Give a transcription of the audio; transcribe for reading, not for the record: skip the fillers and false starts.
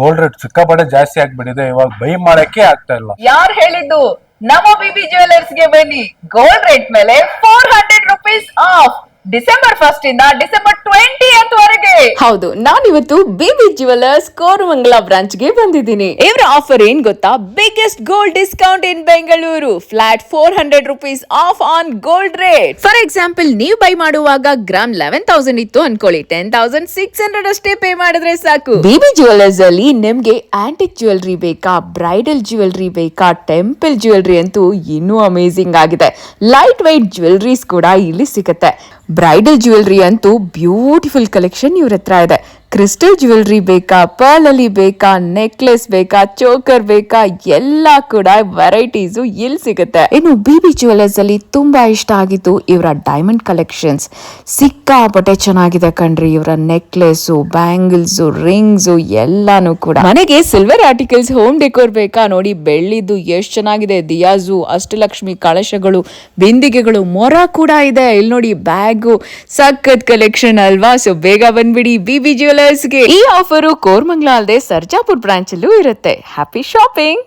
Gold rate ಸಿಕ್ಕಾಪಟ್ಟೆ ಜಾಸ್ತಿ ಆಗ್ಬಿಟ್ಟಿದೆ, ಇವಾಗ ಬೈ ಮಾಡಕ್ಕೆ ಆಗ್ತಾ ಇಲ್ಲ. ಯಾರು ಹೇಳಿದ್ದು? ನಮ್ಮ ಬಿಬಿ ಜ್ಯುವೆಲರ್ಸ್ ಗೆ ಬನ್ನಿ, ಗೋಲ್ಡ್ ರೇಟ್ ಮೇಲೆ 400 ರುಪೀಸ್ ಆಫ್ ಡಿಸೆಂಬರ್ 1 ಇಂದ ಡಿಸೆಂಬರ್ 20th ವರೆಗೆ. ಹೌದು, ನಾನಿವತ್ತು ಬಿಬಿ ಜ್ಯುವೆಲರ್ಸ್ ಕೋರಮಂಗಲ ಬ್ರಾಂಚ್ ಗೆ ಬಂದಿದ್ದೀನಿ. ಇವರ ಆಫರ್ ಏನ್ ಗೊತ್ತಾ? Biggest gold discount in Bengaluru. Flat 400 rupees of on gold rate. For example, ನೀವು ಬೈ ಮಾಡುವಾಗ ಗ್ರಾಮ್ 11,000 ಇತ್ತು ಅನ್ಕೊಳ್ಳಿ, 10,600 ಅಷ್ಟೇ ಪೇ ಮಾಡಿದ್ರೆ ಸಾಕು. ಬಿಬಿ ಜ್ಯುವೆಲರ್ಸ್ ಅಲ್ಲಿ ನಿಮ್ಗೆ ಆಂಟಿಕ್ ಜ್ಯುವೆಲ್ರಿ ಬೇಕಾ, ಬ್ರೈಡಲ್ ಜ್ಯುವೆಲ್ರಿ ಬೇಕಾ, ಟೆಂಪಲ್ ಜ್ಯುವೆಲ್ರಿ ಅಂತೂ ಇನ್ನೂ ಅಮೇಸಿಂಗ್ ಆಗಿದೆ. ಲೈಟ್ ವೈಟ್ ಜ್ಯುವೆಲ್ರೀಸ್ ಕೂಡ ಇಲ್ಲಿ ಸಿಗುತ್ತೆ. ಬ್ರೈಡಲ್ ಜ್ಯುವೆಲ್ರಿ ಅಂತೂ ಬ್ಯೂಟಿಫುಲ್ ಕಲೆಕ್ಷನ್ ಇವ್ರ ಹತ್ರ ಇದೆ. ಕ್ರಿಸ್ಟಲ್ ಜ್ಯುವೆಲ್ರಿ ಬೇಕಾ, ಪರ್ಲ್ ಅಲ್ಲಿ ಬೇಕಾ, ನೆಕ್ಲೆಸ್ ಬೇಕಾ, ಚೋಕರ್ ಬೇಕಾ, ಎಲ್ಲ ಕೂಡ ವೆರೈಟೀಸು ಇಲ್ಲಿ ಸಿಗುತ್ತೆ. ಇನ್ನು ಬಿಬಿ ಜ್ಯುವೆಲರ್ಸ್ ಅಲ್ಲಿ ತುಂಬಾ ಇಷ್ಟ ಆಗಿತ್ತು ಇವರ ಡೈಮಂಡ್ ಕಲೆಕ್ಷನ್ಸ್. ಸಿಕ್ಕಾಪಟ್ಟೆ ಚೆನ್ನಾಗಿದೆ ಕಣ್ರಿ. ಇವರ ನೆಕ್ಲೆಸ್ಸು, ಬ್ಯಾಂಗಲ್ಸು, ರಿಂಗ್ಸು ಎಲ್ಲಾನು ಕೂಡ. ಮನೆಗೆ ಸಿಲ್ವರ್ ಆರ್ಟಿಕಲ್ಸ್, ಹೋಮ್ ಡೆಕೋರ್ ಬೇಕಾ ನೋಡಿ, ಬೆಳ್ಳಿದ್ದು ಎಷ್ಟು ಚೆನ್ನಾಗಿದೆ. ದಿಯಾಜು, ಅಷ್ಟಲಕ್ಷ್ಮಿ ಕಳಶಗಳು, ಬಿಂದಿಗೆಗಳು, ಮೊರ ಕೂಡ ಇದೆ. ಇಲ್ಲಿ ನೋಡಿ, ಬ್ಯಾಗು, ಸಖತ್ ಕಲೆಕ್ಷನ್ ಅಲ್ವಾ? ಸೊ ಬೇಗ ಬಂದ್ಬಿಡಿ ಬಿಬಿ ಜ್ಯುವೆಲರ್ಸ್ಗೆ. ಈ ಆಫರು ಕೋರಮಂಗಲ ಅಲ್ಲದೆ ಸರ್ಜಾಪುರ್ ಬ್ರಾಂಚ್ ಅಲ್ಲೂ ಇರುತ್ತೆ. Happy shopping.